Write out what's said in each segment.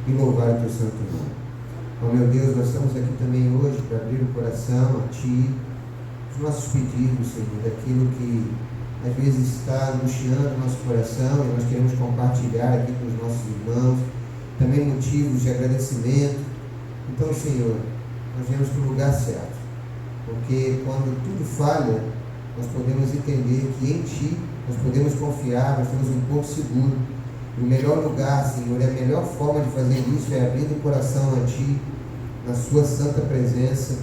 e louvar o teu santo nome. Ó meu Deus, nós estamos aqui também hoje para abrir o coração a Ti, os nossos pedidos, Senhor, daquilo que às vezes está angustiando o nosso coração e nós queremos compartilhar aqui com os nossos irmãos, também motivos de agradecimento. Então, Senhor, nós viemos para o lugar certo, porque quando tudo falha, nós podemos entender que em Ti nós podemos confiar, nós temos um porto seguro. E o melhor lugar, Senhor, e a melhor forma de fazer isso é abrindo o coração a Ti, na Sua santa presença,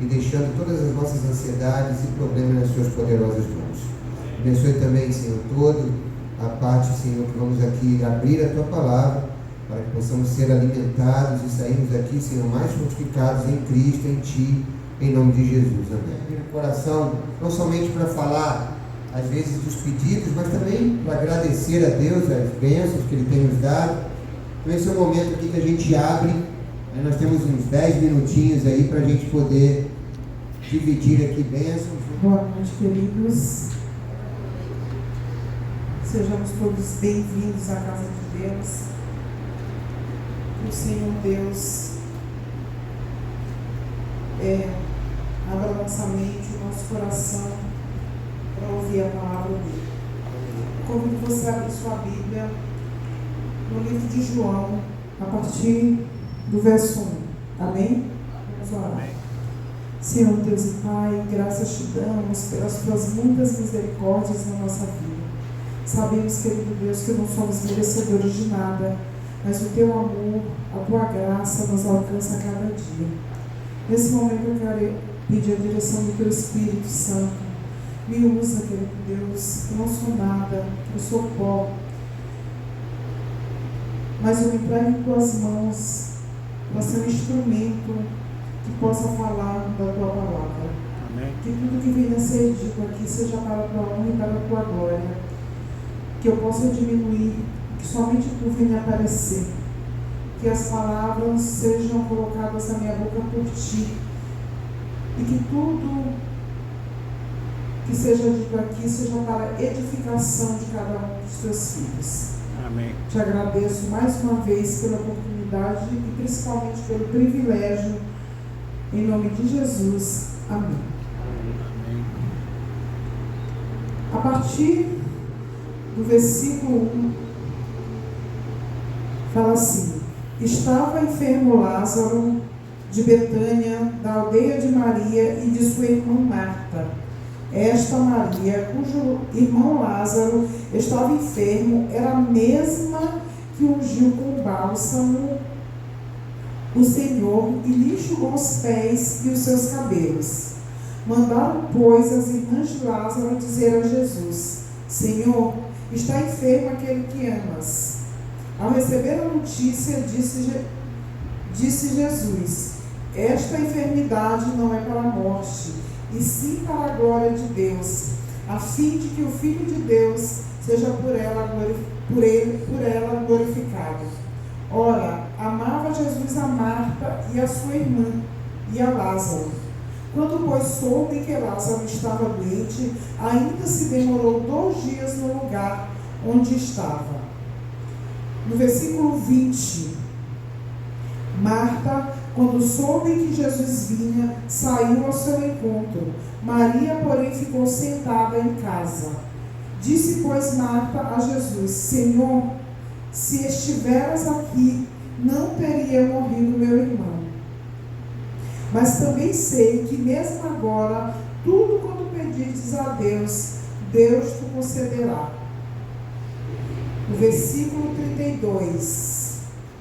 e deixando todas as nossas ansiedades e problemas nas Suas poderosas mãos. Abençoe também, Senhor, toda a parte, Senhor, que vamos aqui abrir a Tua palavra, para que possamos ser alimentados e sairmos daqui, Senhor, mais fortificados em Cristo, em Ti, em nome de Jesus. Amém. Abrir o coração, não somente para falar, às vezes, dos pedidos, mas também para agradecer a Deus as bênçãos que Ele tem nos dado. Então, esse é o momento aqui que a gente abre, né? Nós temos uns 10 minutinhos aí para a gente poder dividir aqui bênçãos. Boa noite, queridos. Sejamos todos bem-vindos à casa de Deus. Que o Senhor Deus abra nossa mente, o nosso coração, para ouvir a palavra dele. Convido você a abrir sua Bíblia no livro de João, a partir do verso 1. Amém? Vamos orar. Senhor Deus e Pai, graças te damos pelas tuas muitas misericórdias na nossa vida. Sabemos, querido Deus, que não somos merecedores de nada, mas o teu amor, a tua graça nos alcança a cada dia. Nesse momento eu quero pedir a direção do teu Espírito Santo. Me usa, querido Deus, eu não sou nada, eu sou pó, mas eu me entrego em tuas mãos para ser um instrumento que possa falar da tua palavra. Amém. Que tudo que venha a ser dito aqui seja para a tua honra e para a tua glória. Que eu possa diminuir, que somente tu venha aparecer. Que as palavras sejam colocadas na minha boca por ti. E que tudo que seja dito aqui seja para a edificação de cada um dos teus filhos. Amém. Te agradeço mais uma vez pela oportunidade e principalmente pelo privilégio. Em nome de Jesus. Amém. Amém. A partir do versículo 1, fala assim: estava enfermo Lázaro de Betânia, da aldeia de Maria e de sua irmã Marta. Esta Maria, cujo irmão Lázaro estava enfermo, era a mesma que ungiu com bálsamo o Senhor e lhe enxugou os pés e os seus cabelos. Mandaram, pois, as irmãs de Lázaro dizer a Jesus: Senhor, está enfermo aquele que amas. Ao receber a notícia, disse Jesus: esta enfermidade não é para a morte, e sim para a glória de Deus, a fim de que o Filho de Deus seja por ela glorificado. Ora, amava Jesus a Marta e a sua irmã, e a Lázaro. Quando, pois, soube que Lázaro estava doente, ainda se demorou 2 dias no lugar onde estava. No versículo 20, Marta, quando soube que Jesus vinha, saiu ao seu encontro. Maria, porém, ficou sentada em casa. Disse, pois, Marta a Jesus: Senhor, se estiveras aqui, não teria morrido meu irmão. Mas também sei que mesmo agora, tudo quanto pedires a Deus, Deus te concederá. O versículo 32.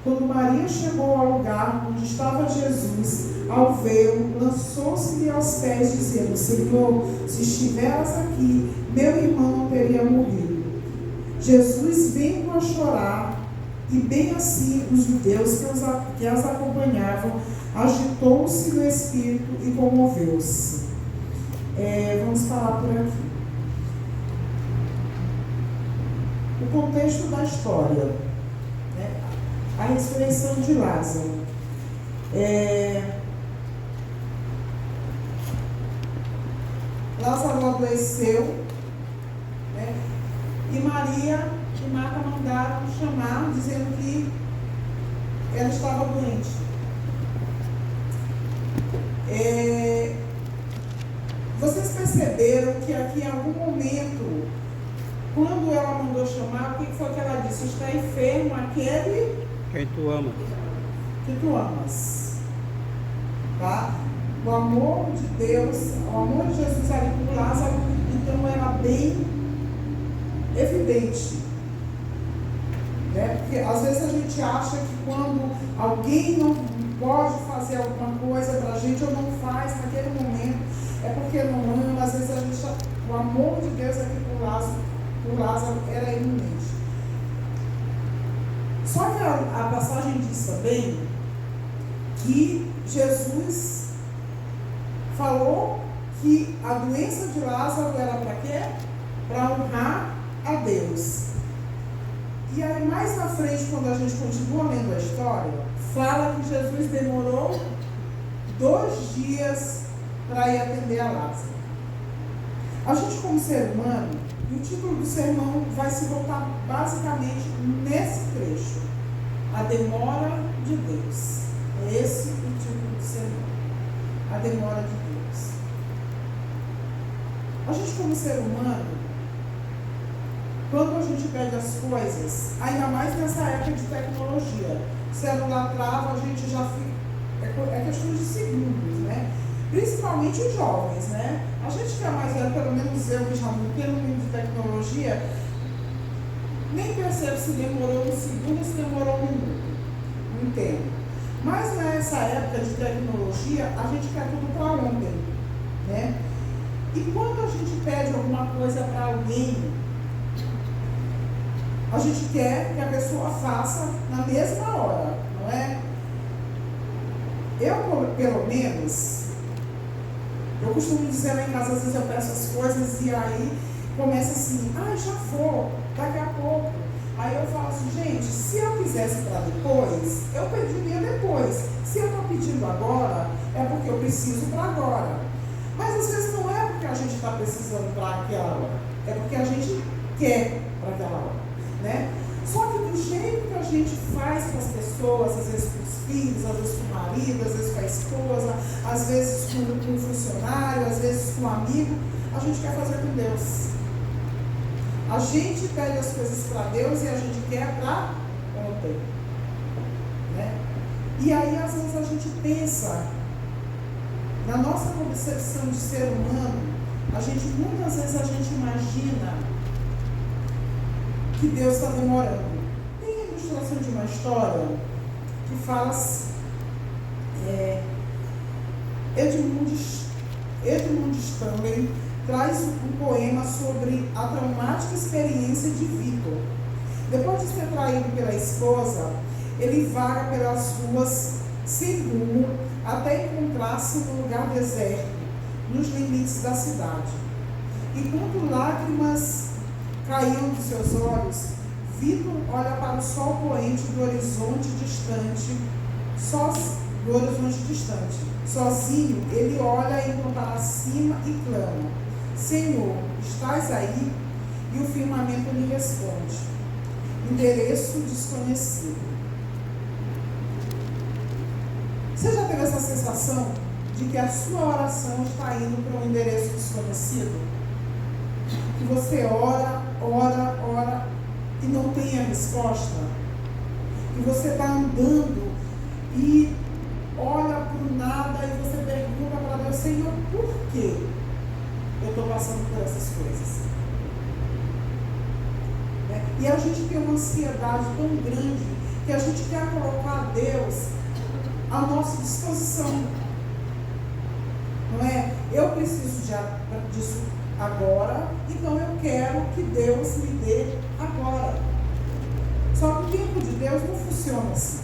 Quando Maria chegou ao lugar onde estava Jesus, ao vê-lo, lançou-se-lhe aos pés, dizendo: Senhor, se estiveras aqui, meu irmão não teria morrido. Jesus, vendo a chorar, e bem assim os judeus que as acompanhavam, agitou-se no espírito e comoveu-se. Vamos falar por aqui. O contexto da história, né? A ressurreição de Lázaro. Lázaro adoeceu, né? E Maria e Marta mandaram chamar, dizendo que ela estava doente. Vocês perceberam que aqui em algum momento, quando ela mandou chamar, o que foi que ela disse? Está enfermo aquele quem tu amas. Que tu amas. Tá? O amor de Deus, o amor de Jesus ali por Lázaro, então era bem evidente. Né? Porque às vezes a gente acha que quando alguém não pode fazer alguma coisa para a gente ou não faz naquele momento, é porque não ama. Às vezes a gente, o amor de Deus aqui por Lázaro era iminente. Só que a passagem diz também que Jesus falou que a doença de Lázaro era para quê? Para honrar a Deus. E aí mais na frente, quando a gente continua lendo a história, fala que Jesus demorou 2 dias para ir atender a Lázaro. A gente, como ser humano, e o título do sermão vai se voltar basicamente nesse trecho: a demora de Deus. É esse o título do sermão: a demora de Deus. A gente, como ser humano, quando a gente pede as coisas, ainda mais nessa época de tecnologia, celular trava, a gente já fica. É questão de segundos, né? Principalmente os jovens, né? A gente que é mais velho, pelo menos eu que já não tenho muito de tecnologia, nem percebo se demorou um segundo ou se demorou um minuto. Não entendo. Mas nessa época de tecnologia, a gente quer tudo para ontem, né? E quando a gente pede alguma coisa para alguém, a gente quer que a pessoa faça na mesma hora, não é? Eu, pelo menos, eu costumo dizer lá em casa, às vezes eu peço as coisas e aí começa assim, já vou, daqui a pouco. Aí eu falo assim, gente, se eu quisesse para depois, eu pediria depois. Se eu estou pedindo agora, é porque eu preciso para agora. Mas às vezes não é porque a gente está precisando para aquela hora, é porque a gente quer para aquela hora, né? Só que do jeito que a gente faz com as pessoas, às vezes com os filhos, às vezes com o marido, às vezes com a esposa, às vezes com o funcionário, às vezes com o amigo, a gente quer fazer com Deus. A gente pede as coisas para Deus e a gente quer para ontem, né? E aí às vezes a gente pensa, na nossa concepção de ser humano, muitas vezes a gente imagina que Deus está demorando. Tem a ilustração de uma história que fala Edmund Stanley traz um poema sobre a traumática experiência de Vitor. Depois de ser traído pela esposa, ele vaga pelas ruas sem rumo até encontrar-se num lugar deserto, nos limites da cidade. Enquanto lágrimas caíam dos seus olhos, Vitor olha para o sol poente do horizonte distante, Sozinho, ele olha então para cima e clama: Senhor, estás aí? E o firmamento lhe responde: endereço desconhecido. Você já teve essa sensação de que a sua oração está indo para um endereço desconhecido? Que você ora e não tem a resposta? Que você está andando e olha para o nada e você pergunta para Deus: Senhor, por que eu estou passando por essas coisas? E a gente tem uma ansiedade tão grande que a gente quer colocar Deus à nossa disposição, não é? Eu preciso disso agora, então eu quero que Deus me dê agora. Só que o tempo de Deus não funciona assim,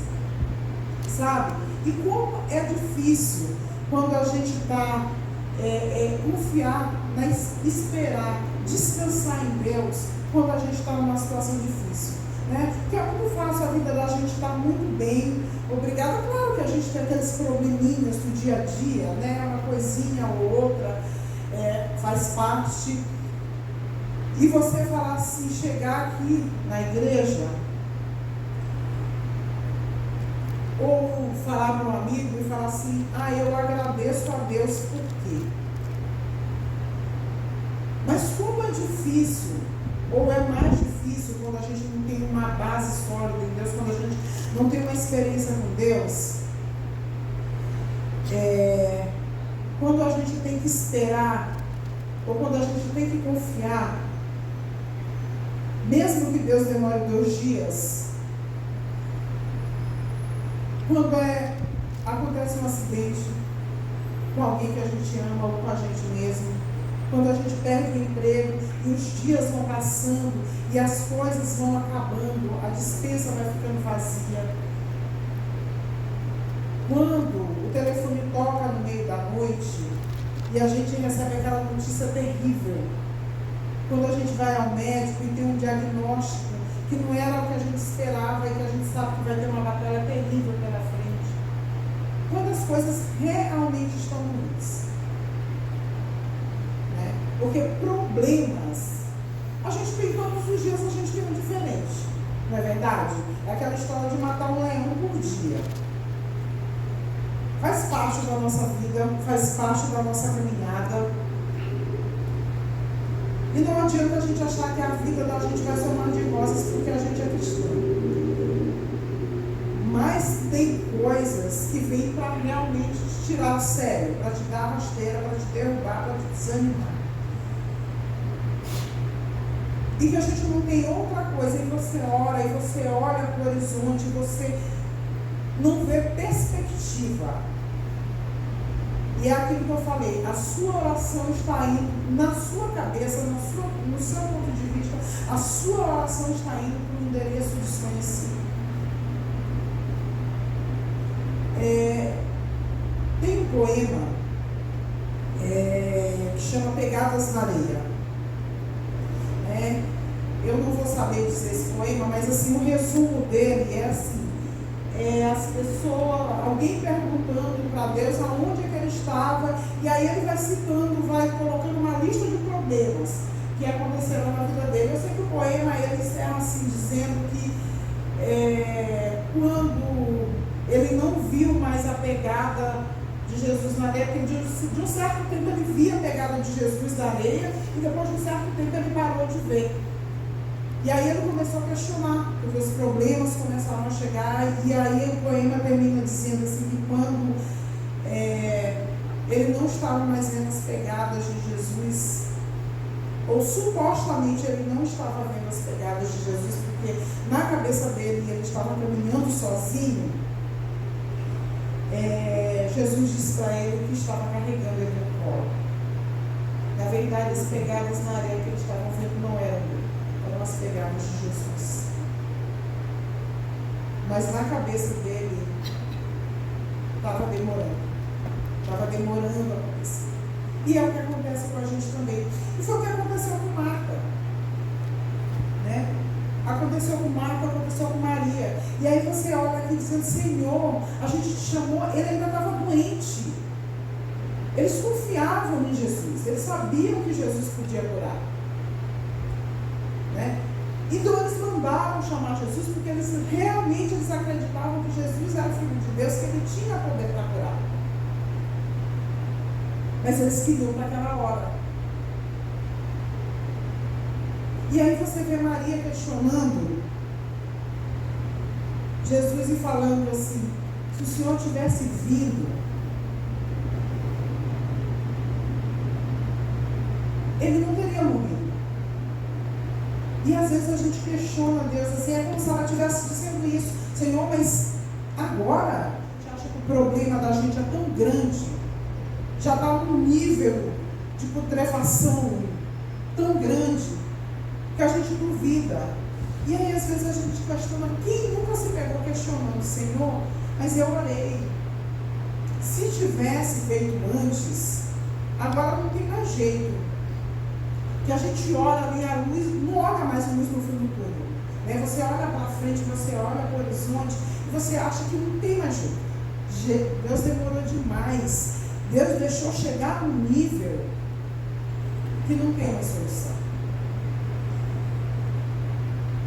sabe? E como é difícil quando a gente está confiar, esperar, descansar em Deus, quando a gente está numa situação difícil, né? Porque é muito fácil a vida da gente estar muito bem, obrigada. Claro que a gente tem aqueles probleminhas do dia a dia, né? Uma coisinha ou outra, faz parte. E você falar assim, chegar aqui na igreja, ou falar para um amigo e falar assim: eu agradeço a Deus por quê? Mas como é difícil, ou é mais difícil quando a gente não tem uma base sólida em Deus, quando a gente não tem uma experiência com Deus, quando a gente tem que esperar, ou quando a gente tem que confiar, mesmo que Deus demore 2 dias, quando acontece um acidente com alguém que a gente ama ou com a gente mesmo, quando a gente perde o emprego e os dias vão passando e as coisas vão acabando, a despensa vai ficando vazia. Quando o telefone toca no meio da noite e a gente recebe aquela notícia terrível, quando a gente vai ao médico e tem um diagnóstico que não era o que a gente esperava e que a gente sabe que vai ter uma batalha terrível pela frente, quando as coisas realmente estão ruins. Porque problemas, a gente tem todos os dias, a gente tem um diferente, não é verdade? É aquela história de matar um leão por dia. Faz parte da nossa vida, faz parte da nossa caminhada. E não adianta a gente achar que a vida da gente vai ser um mar de rosas porque a gente é cristão. Mas tem coisas que vêm para realmente te tirar do sério, para te dar rasteira, para te derrubar, para te desanimar. E que a gente não tem outra coisa, e você ora, e você olha para o horizonte, e você não vê perspectiva. E é aquilo que eu falei, a sua oração está indo na sua cabeça, no seu ponto de vista, a sua oração está indo para um endereço desconhecido. Tem um poema que chama Pegadas na Areia. Eu não vou saber dizer esse poema, mas assim, o resumo dele é assim, as pessoas, alguém perguntando para Deus aonde é que ele estava, e aí ele vai citando, vai colocando uma lista de problemas que aconteceram na vida dele. Eu sei que o poema ele encerra assim, dizendo que quando ele não viu mais a pegada de Jesus na areia, porque de um certo tempo ele via a pegada de Jesus na areia, e depois de um certo tempo ele parou de ver. E aí ele começou a questionar, porque os problemas começaram a chegar, e aí o poema termina dizendo assim, que quando ele não estava mais vendo as pegadas de Jesus, ou supostamente ele não estava vendo as pegadas de Jesus, porque na cabeça dele ele estava caminhando sozinho, Jesus disse para ele que estava carregando ele no colo. Na verdade, as pegadas na areia que eles estavam vendo não eram dele, eram as pegadas de Jesus. Mas na cabeça dele estava demorando a acontecer. E é o que acontece com a gente também. E foi o que aconteceu com Marta. Aconteceu com Marta, aconteceu com Maria. E aí você olha aqui dizendo, Senhor, a gente te chamou, ele ainda estava doente. Eles confiavam em Jesus, eles sabiam que Jesus podia curar. Então eles mandaram chamar Jesus, porque eles realmente acreditavam que Jesus era o Filho de Deus, que ele tinha poder para curar. Mas eles queriam para aquela hora. E aí você vê Maria questionando Jesus e falando assim, se o Senhor tivesse vindo, ele não teria morrido. E às vezes a gente questiona Deus assim, é como se ela estivesse dizendo isso, Senhor, mas agora a gente acha que o problema da gente é tão grande, já está num nível de putrefação tão grande, que a gente duvida. E aí às vezes a gente questiona, quem nunca se pegou questionando, Senhor, mas eu orei, se tivesse feito antes, agora não tem mais jeito, que a gente ora ali a luz, não olha mais a luz no fim do túnel, você olha para frente, você olha para o horizonte, e você acha que não tem mais jeito. Deus demorou demais, Deus deixou chegar num nível que não tem mais solução.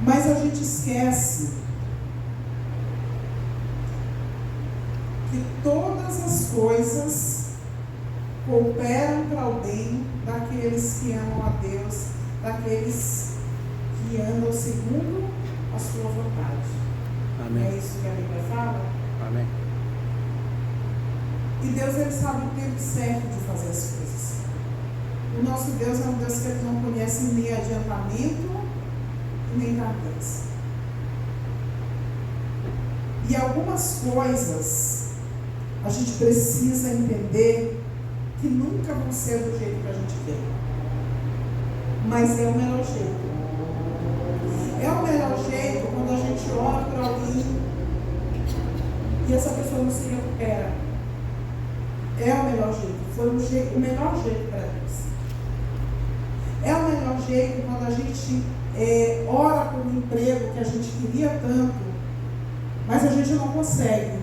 Mas a gente esquece que todas as coisas cooperam para o bem daqueles que amam a Deus, daqueles que andam segundo a sua vontade. Amém. É isso que a Bíblia fala? Amém. E Deus, ele sabe o tempo certo de fazer as coisas. O nosso Deus é um Deus que ele não conhece nem adiantamento nem tardança. E algumas coisas a gente precisa entender que nunca vão ser do jeito que a gente quer, mas é o melhor jeito. É o melhor jeito quando a gente ora para alguém e essa pessoa não se recupera. É o melhor jeito. Foi o melhor jeito para Deus. É o melhor jeito quando a gente ora por um emprego que a gente queria tanto, mas a gente não consegue.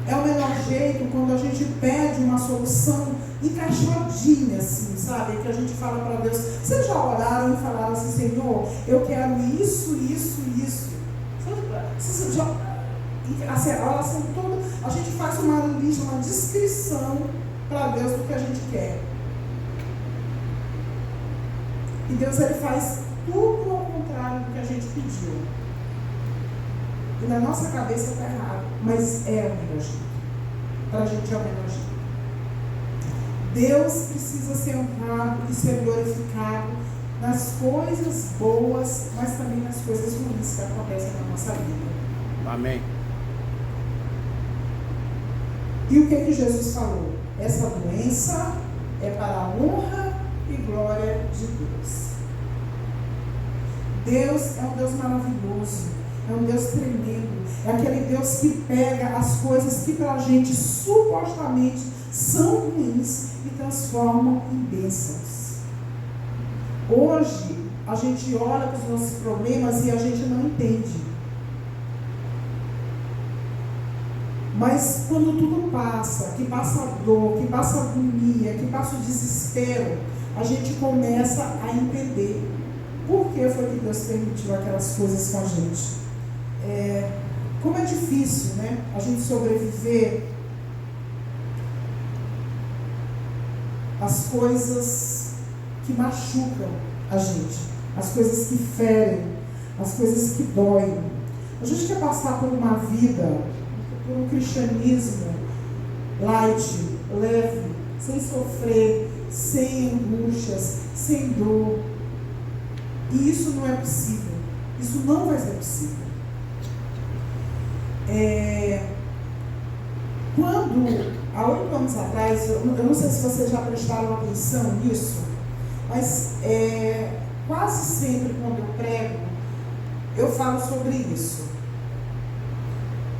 É o melhor jeito quando a gente pede uma solução encaixadinha, assim, sabe? Que a gente fala para Deus. Vocês já oraram e falaram assim, Senhor, eu quero isso, isso, isso. Vocês já, assim, a oração toda, a gente faz uma lista, uma descrição para Deus do que a gente quer. E Deus, ele faz tudo ao contrário do que a gente pediu. E na nossa cabeça está errado, mas é o melhor jeito. Para a gente é o melhor jeito. Deus precisa ser honrado e ser glorificado nas coisas boas, mas também nas coisas ruins que acontecem na nossa vida. Amém. E o que Jesus falou? Essa doença é para a honra e glória de Deus. Deus é um Deus maravilhoso, é um Deus tremendo, é aquele Deus que pega as coisas que para a gente supostamente são ruins e transformam em bênçãos. Hoje, a gente olha para os nossos problemas e a gente não entende. Mas quando tudo passa, que passa a dor, que passa a agonia, que passa o desespero, a gente começa a entender por que foi que Deus permitiu aquelas coisas com a gente. Como é difícil, né? A gente sobreviver às coisas que machucam a gente, as coisas que ferem, as coisas que doem. A gente quer passar por uma vida, por um cristianismo light, leve, sem sofrer, sem angústias, sem dor. E isso não é possível. Isso não vai ser possível. Quando, há 8 anos atrás, eu não sei se vocês já prestaram atenção nisso, mas quase sempre quando eu prego, eu falo sobre isso.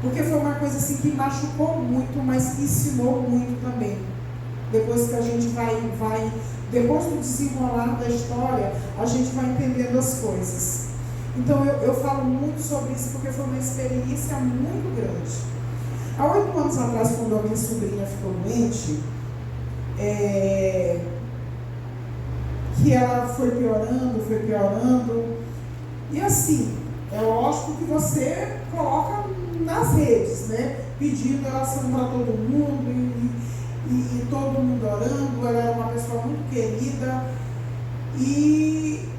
Porque foi uma coisa assim que machucou muito, mas que ensinou muito também. Depois que a gente vai depois do desenrolar da história, a gente vai entendendo as coisas. Então eu falo muito sobre isso porque foi uma experiência muito grande. Há 8 anos atrás, quando a minha sobrinha ficou doente, que ela foi piorando, e assim, é lógico que você coloca nas redes, né? Pedindo oração para todo mundo e todo mundo orando. Ela era uma pessoa muito querida. E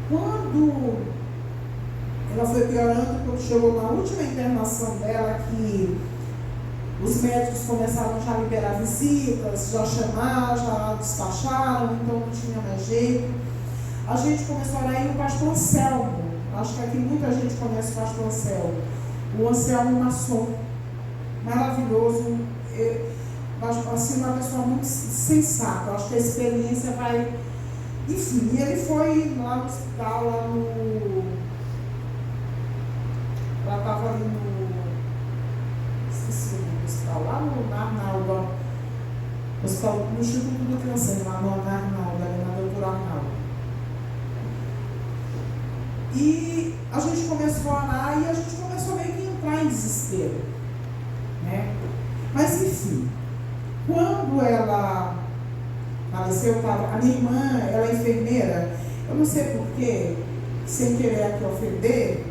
quando ela foi piorando, quando chegou na última internação dela, que os médicos começaram já a liberar visitas, já chamar, já despacharam, então não tinha mais jeito. A gente começou a orar e o pastor Anselmo, acho que aqui muita gente conhece o pastor Anselmo. O Anselmo maçom, maravilhoso, assim, uma pessoa muito sensata. Acho que a experiência vai. Enfim, e ele foi lá no hospital, ela estava ali esqueci o nome do hospital, lá no Arnaldo, no Instituto do Câncer, lá no Arnaldo, ali na doutora Arnaldo. E a gente começou a orar e a gente começou meio que a entrar em desespero, né? Mas enfim, quando ela faleceu, a minha irmã, ela é enfermeira, eu não sei porquê, sem querer aqui ofender,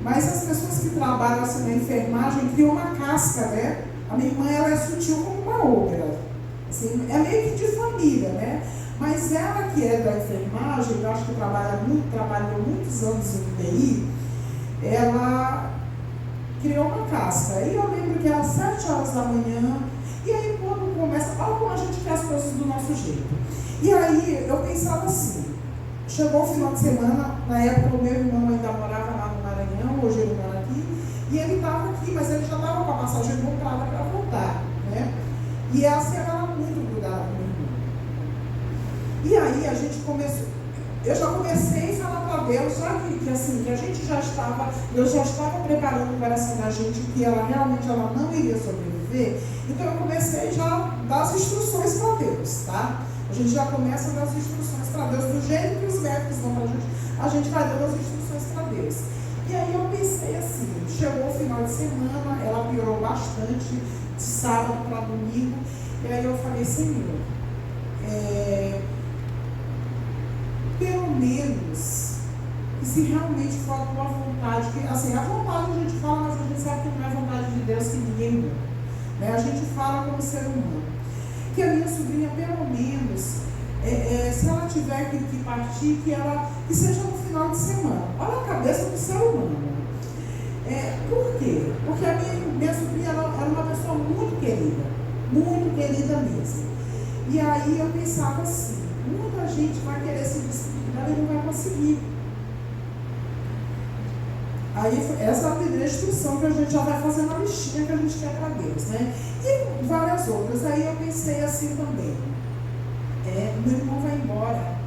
mas as pessoas que trabalham assim na enfermagem criam uma casca, né? A minha irmã, ela é sutil como uma outra, assim, é meio que de família, né? Mas ela que é da enfermagem, eu acho que trabalhou muitos anos em UTI, ela criou uma casca. E eu lembro que era 7 horas da manhã, e aí quando começa, olha como a gente quer as coisas do nosso jeito. E aí eu pensava assim, chegou o final de semana, na época o meu irmão ainda morava lá no Maranhão, hoje ele mora aqui, e ele estava aqui, mas ele já estava com a passagem comprada para voltar, né? E ela era muito grudada comigo. E aí a gente começou, eu já comecei a falar para Deus, já que assim, que a gente já estava, Deus já estava preparando o coração da gente, que ela realmente não iria sobreviver. Então eu comecei já a dar as instruções para Deus, tá? A gente já começa a dar as instruções para Deus, do jeito que os médicos dão para a gente vai dando as instruções para Deus. E aí eu pensei assim, chegou o final de semana, ela piorou bastante, de sábado para domingo, e aí eu falei, Senhor, pelo menos, se realmente for a tua vontade, que assim, a vontade a gente fala, mas a gente sabe que não é a vontade de Deus que ninguém muda, né? A gente fala como ser humano. Que a minha sobrinha, pelo menos, se ela tiver que partir, que seja no final de semana. Olha a cabeça do ser humano. Por quê? Porque a minha sobrinha era uma pessoa muito querida mesmo. E aí eu pensava assim, muita gente vai querer se despedir dela e não vai conseguir. Aí essa é a primeira instrução que a gente já vai fazer na listinha que a gente quer para Deus, né? E várias outras. Aí eu pensei assim também, meu irmão vai embora.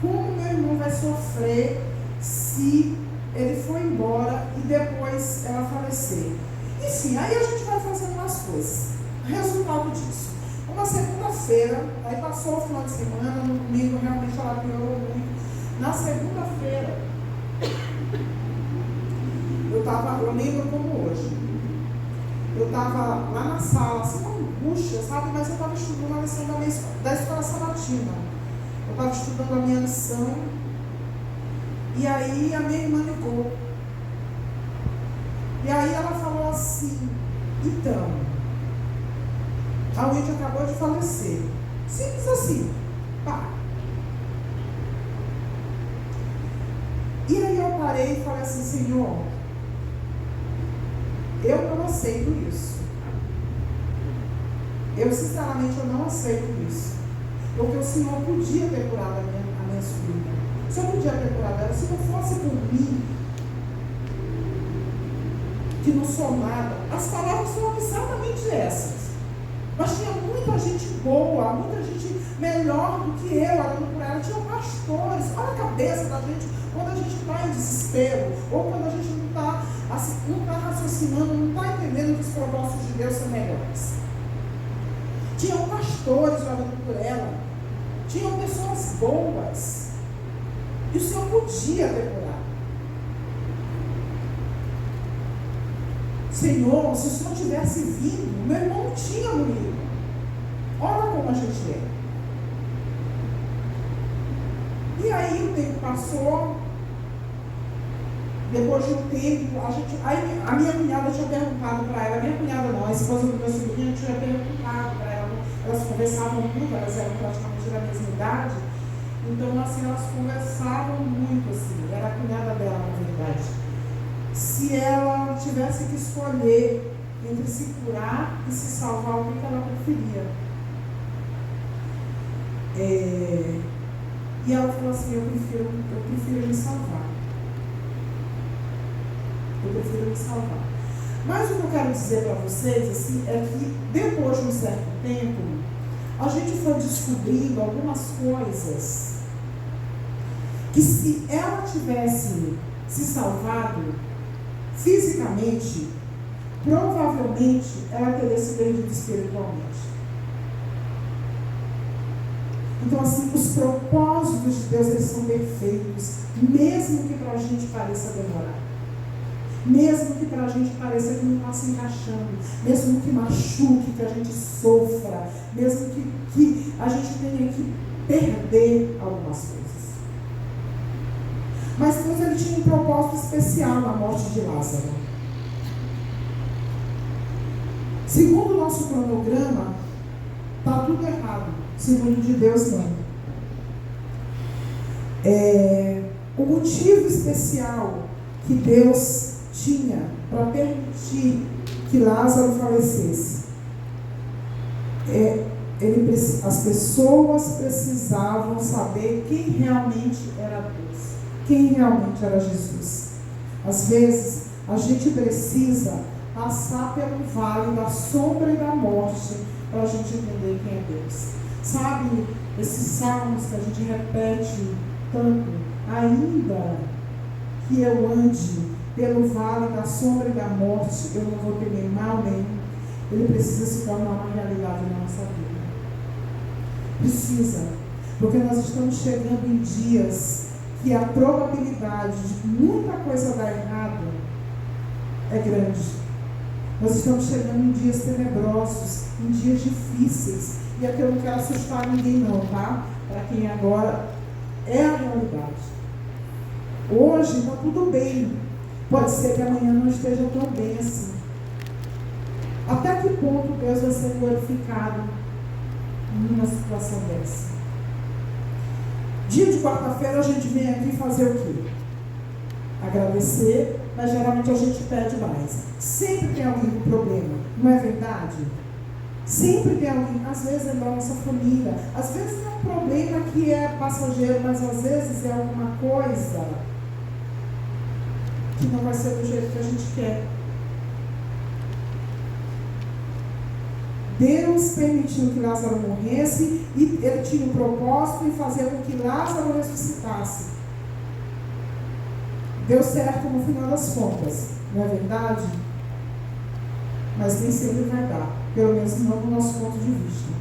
Como meu irmão vai sofrer se ele for embora e depois ela falecer? Enfim, aí a gente vai fazendo umas coisas. Resultado disso. Uma segunda-feira, aí passou o final de semana, no domingo realmente ela piorou muito. Na segunda-feira, eu lembro como hoje. Eu estava lá na sala, assim, uma angústia, sabe? Mas eu estava estudando a lição da escola sabatina. Eu estava estudando a minha lição. E aí a minha irmã ligou. E aí ela falou assim, então, a Wendy acabou de falecer. Simples assim. Pá. E aí eu parei e falei assim, Senhor, eu não aceito isso. Eu, sinceramente, eu não aceito isso. Porque o Senhor podia ter curado a minha sobrinha. O Senhor podia ter curado ela. Se não fosse por mim, que não sou nada, as palavras foram exatamente essas. Mas tinha muita gente boa, muita gente melhor do que eu orando por ela. Tinha pastores. Olha a cabeça da gente quando a gente está em desespero, ou quando a gente não está assim, não está raciocinando, não está entendendo que os propósitos de Deus são melhores. Tinham pastores orando por ela. Tinham pessoas boas. E o Senhor podia ter curado. Senhor, se o Senhor tivesse vindo, meu irmão não tinha morrido. Olha como a gente é. E aí o tempo passou. Depois de um tempo, a minha cunhada tinha perguntado para ela, minha cunhada não, a esposa do meu sobrinho tinha perguntado para ela, elas conversavam muito, elas eram praticamente da mesma idade, então assim, elas conversavam muito assim, era a cunhada dela na verdade. Se ela tivesse que escolher entre se curar e se salvar, o que ela preferia? E ela falou assim, eu prefiro me salvar. Eu prefiro me salvar. Mas o que eu quero dizer para vocês assim, é que depois de um certo tempo, a gente foi descobrindo algumas coisas que se ela tivesse se salvado fisicamente, provavelmente ela teria se perdido espiritualmente. Então assim, os propósitos de Deus, eles são perfeitos, mesmo que para a gente pareça demorar. Mesmo que para a gente pareça que não está se encaixando, mesmo que machuque, que a gente sofra, mesmo que a gente tenha que perder algumas coisas. Mas Deus, ele tinha um propósito especial na morte de Lázaro. Segundo o nosso cronograma, está tudo errado. Segundo de Deus, não. O motivo especial que Deus tinha para permitir que Lázaro falecesse. As pessoas precisavam saber quem realmente era Deus, quem realmente era Jesus. Às vezes, a gente precisa passar pelo vale da sombra e da morte para a gente entender quem é Deus. Sabe, esses salmos que a gente repete tanto, ainda que eu ande pelo vale da sombra e da morte, eu não vou temer mal nenhum. Ele precisa se tornar uma realidade na nossa vida. Precisa. Porque nós estamos chegando em dias que a probabilidade de muita coisa dar errado é grande. Nós estamos chegando em dias tenebrosos, em dias difíceis. E aqui eu não quero assustar ninguém não, tá? Para quem agora é a realidade. Hoje está tudo bem. Pode ser que amanhã não esteja tão bem assim. Até que ponto Deus vai ser glorificado numa situação dessa? Dia de quarta-feira a gente vem aqui fazer o quê? Agradecer mas geralmente a gente pede mais. Sempre tem alguém com problema, não é verdade? Sempre tem alguém, às vezes é da nossa família, às vezes é um problema que é passageiro, mas às vezes é alguma coisa que não vai ser do jeito que a gente quer. Deus permitiu que Lázaro morresse e ele tinha um propósito em fazer com que Lázaro ressuscitasse. Deu certo no final das contas, não é verdade? Mas nem sempre vai dar, pelo menos não do nosso ponto de vista.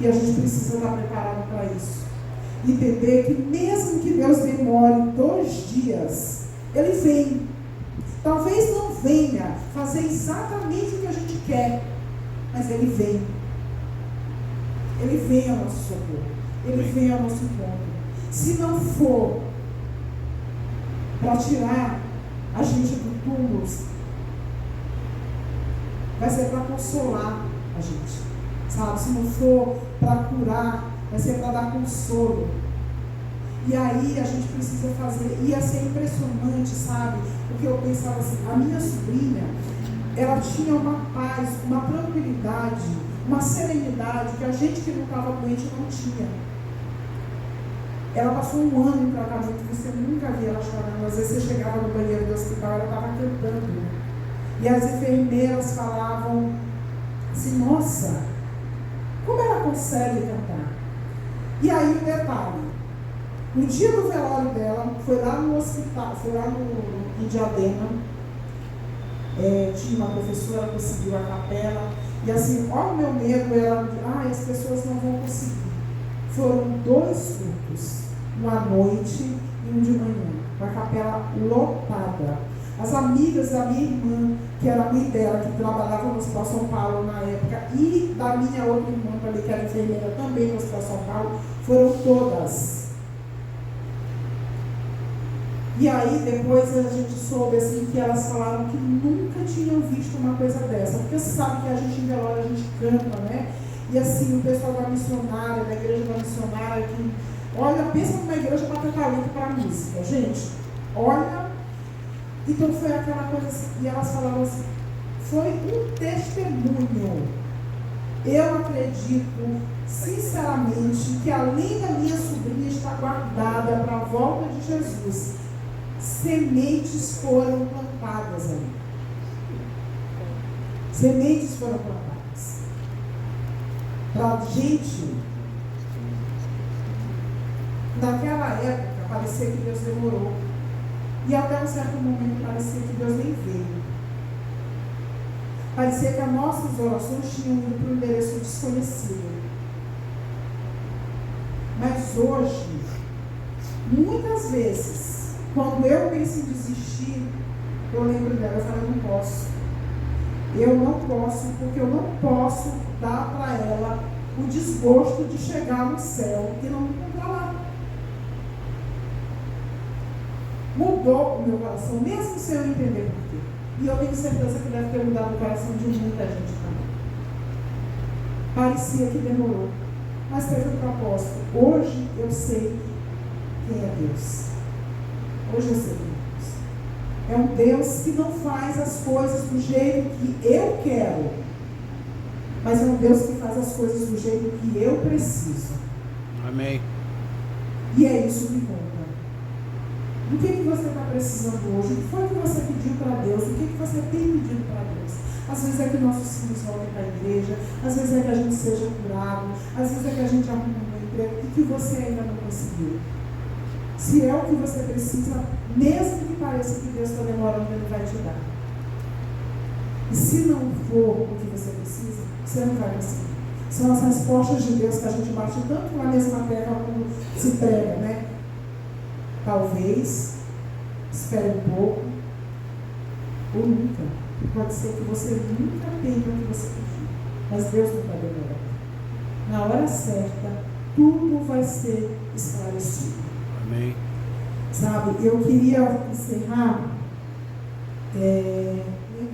E a gente precisa estar preparado para isso. Entender que mesmo que Deus demore 2 dias, Ele vem. Talvez não venha fazer exatamente o que a gente quer, mas Ele vem. Ele vem ao nosso socorro. Ele vem ao nosso encontro. Se não for para tirar a gente do túmulo, vai ser para consolar a gente, sabe? Se não for para curar, vai ser para dar consolo. E aí a gente precisa fazer, ia ser impressionante, sabe? Porque eu pensava assim, a minha sobrinha, ela tinha uma paz, uma tranquilidade, uma serenidade que a gente que não estava doente não tinha. Ela passou 1 ano em tratamento, você nunca via ela chorando. Às vezes você chegava no banheiro do hospital, ela estava cantando. E as enfermeiras falavam assim, nossa, como ela consegue cantar? E aí o detalhe, no dia do velório dela, foi lá no hospital, foi lá em Diadema, tinha uma professora que conseguiu a capela, e assim, olha o meu medo, ela, as pessoas não vão conseguir. Foram 2 cultos, um à noite e um de manhã, com a capela lotada. As amigas da minha irmã, que era a mãe dela, que trabalhava no Hospital São Paulo na época, e da minha outra irmã também, que era enfermeira também no Hospital São Paulo, foram todas. E aí depois a gente soube assim, que elas falaram que nunca tinham visto uma coisa dessa, porque você sabe que a gente em velório, a gente canta, né? E assim, o pessoal da missionária, da igreja da missionária, que olha, pensa numa igreja para ter talento para música, gente, olha, então foi aquela coisa assim, e elas falaram assim, foi um testemunho. Eu acredito, sinceramente, que além da minha sobrinha estar guardada para a volta de Jesus, sementes foram plantadas ali. Sementes foram plantadas. Para a gente, naquela época, parecia que Deus demorou. E até um certo momento parecia que Deus nem veio. Parecia que as nossas orações tinham ido para um endereço desconhecido. Mas hoje, muitas vezes, quando eu penso em desistir, eu lembro dela, eu falo, eu não posso. Eu não posso, porque eu não posso dar para ela o desgosto de chegar no céu e não me encontrar lá. Mudou o meu coração, mesmo sem eu entender por quê. E eu tenho certeza que deve ter mudado o coração de muita gente também. Parecia que demorou, mas teve um propósito. Hoje eu sei quem é Deus. Hoje eu sei quem é Deus. É um Deus que não faz as coisas do jeito que eu quero, mas é um Deus que faz as coisas do jeito que eu preciso. Amém. E é isso que conta. O que você está precisando hoje? O que foi que você pediu para Deus? O que você tem pedido para Deus? Às vezes é que nossos filhos voltem para a igreja, às vezes é que a gente seja curado, às vezes é que a gente arruma um emprego e que você ainda não conseguiu. Se é o que você precisa, mesmo que pareça que Deus está demorando, Ele vai te dar. E se não for o que você precisa, você não vai conseguir. São as respostas de Deus que a gente bate tanto na mesma tecla quando se prega, né? Talvez, espere um pouco, ou nunca. Pode ser que você nunca tenha o que você pediu, mas Deus não está demorando. Na hora certa, tudo vai ser esclarecido. Amém. Sabe, eu queria encerrar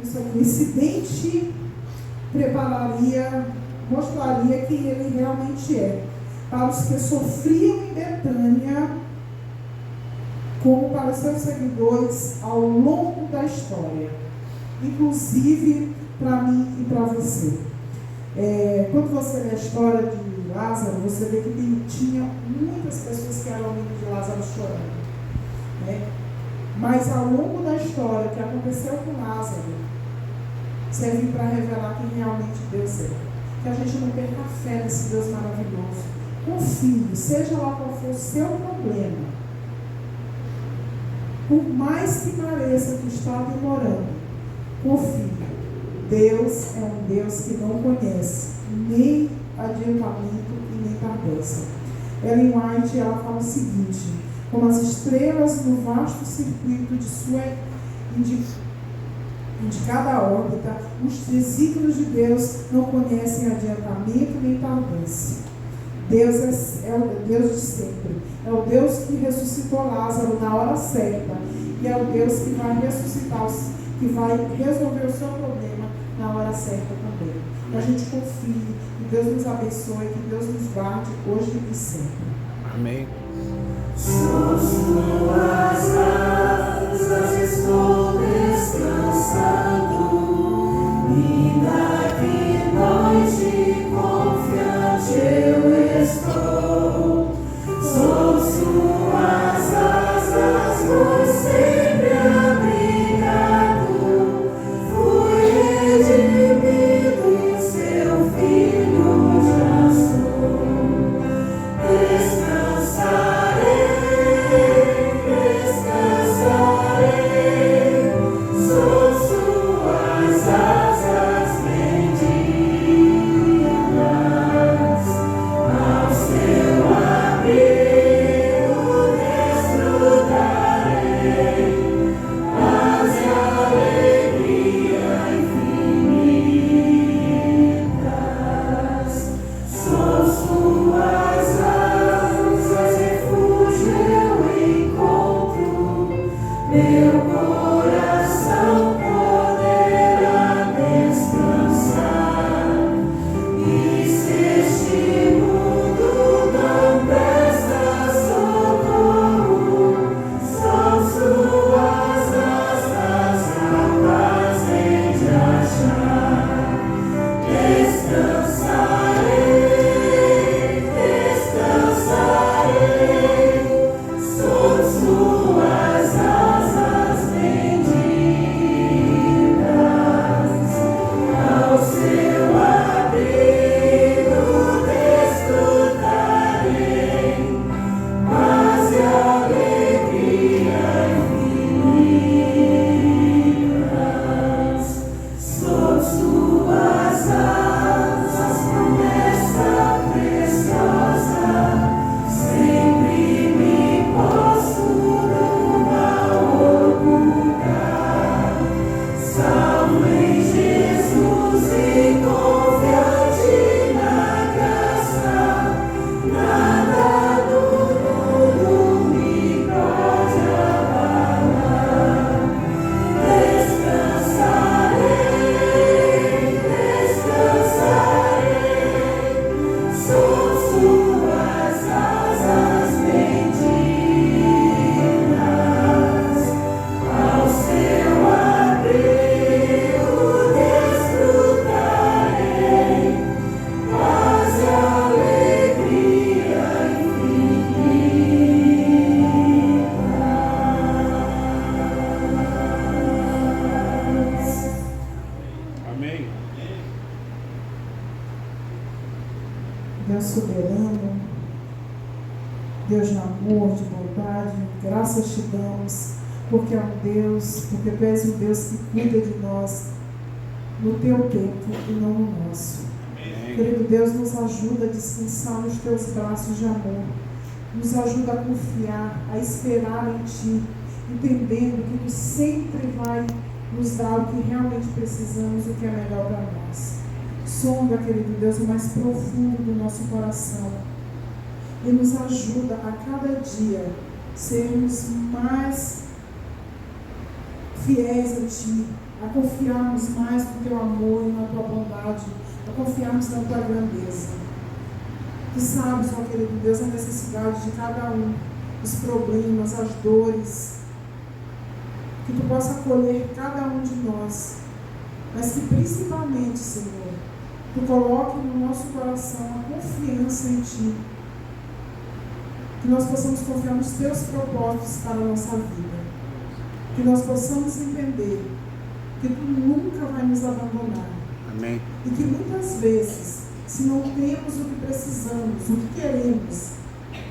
isso aqui. O incidente mostraria quem ele realmente é. Para os que sofriam em Betânia, como para os seus seguidores ao longo da história, inclusive para mim e para você. Quando você lê a história de Lázaro, você vê que tinha muitas pessoas que eram amigos de Lázaro chorando, né? Mas ao longo da história, o que aconteceu com Lázaro serve para revelar quem realmente Deus é. Que a gente não perca a fé nesse Deus maravilhoso. Confie, seja lá qual for o seu problema. Por mais que pareça que está demorando, confie. Deus é um Deus que não conhece nem adiantamento e nem tardança. Ellen White, ela fala o seguinte: como as estrelas no vasto circuito de sua indicada órbita, os desígnios de Deus não conhecem adiantamento nem tardança. Deus é o Deus de sempre. É o Deus que ressuscitou Lázaro na hora certa. E é o Deus que vai ressuscitar, que vai resolver o seu problema na hora certa também. Que a gente confie, que Deus nos abençoe, que Deus nos guarde hoje e sempre. Amém. São suas asas, estou descansando, ainda que noite confiante eu estou. Sou suas asas, por sempre abrigado, fui redimido, seu filho já sou. Descansarei, sou suas asas benditas, ao seu abrigo desfrutarei, paz e alegria infinitas. Sou suas asas, refúgio eu encontro, meu coração poderá descansar. E se este mundo não presta socorro, são suas asas capazes de achar. Descansarei, sou suas asas benditas, ao seu abrigo desfrutarei, paz e alegria infinitas. Sou suas asas, promessa preciosa, sempre me posto do mal ocultar. Salvo em Jesus e confiante na graça, nada do mundo me pode abalar. Descansarei, sou suas asas benditas, ao seu abrigo desfrutarei, paz e alegria infinitas. Amém. Deus soberano, Deus de amor, de bondade, graças te damos, porque é um Deus, porque tu és um Deus que cuida de nós no teu tempo e não no nosso. Querido Deus, nos ajuda a descansar nos teus braços de amor, nos ajuda a confiar, a esperar em ti, entendendo que tu sempre vai nos dar o que realmente precisamos, o que é melhor para nós. Sonda, querido Deus, o mais profundo do nosso coração e nos ajuda a cada dia sermos mais fiéis a Ti, a confiarmos mais no Teu amor e na Tua bondade, a confiarmos na Tua grandeza. Tu sabes, ó querido Deus, a necessidade de cada um, os problemas, as dores, que Tu possa acolher cada um de nós, mas que principalmente, Senhor, Tu coloque no nosso coração a confiança em Ti, que nós possamos confiar nos Teus propósitos para a nossa vida, que nós possamos entender que Tu nunca vai nos abandonar. Amém. E que muitas vezes, se não temos o que precisamos, o que queremos,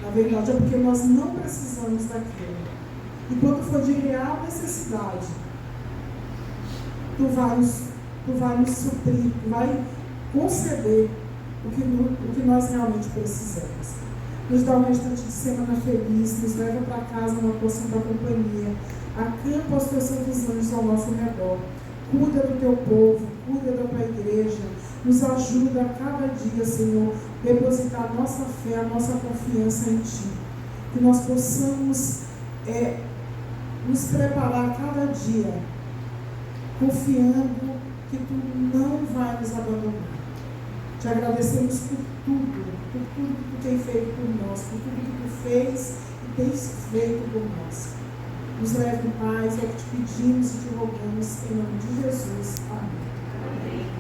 na verdade é porque nós não precisamos daquilo. E quando for de real necessidade, Tu vai nos suprir, Tu vai conceder o que nós realmente precisamos. Nos dá um restante de semana feliz, nos leva para casa uma porção da companhia, acampa os Teus santos anjos ao nosso redor, cuida do Teu povo, cuida da Tua igreja, nos ajuda a cada dia, Senhor, depositar a nossa fé, a nossa confiança em Ti, que nós possamos nos preparar cada dia, confiando que Tu não vai nos abandonar. Te agradecemos por tudo que Tu tem feito por nós, por tudo que Tu fez e tens feito por nós. Nos leve em paz, é o que te pedimos e te rogamos, em nome de Jesus. Amém.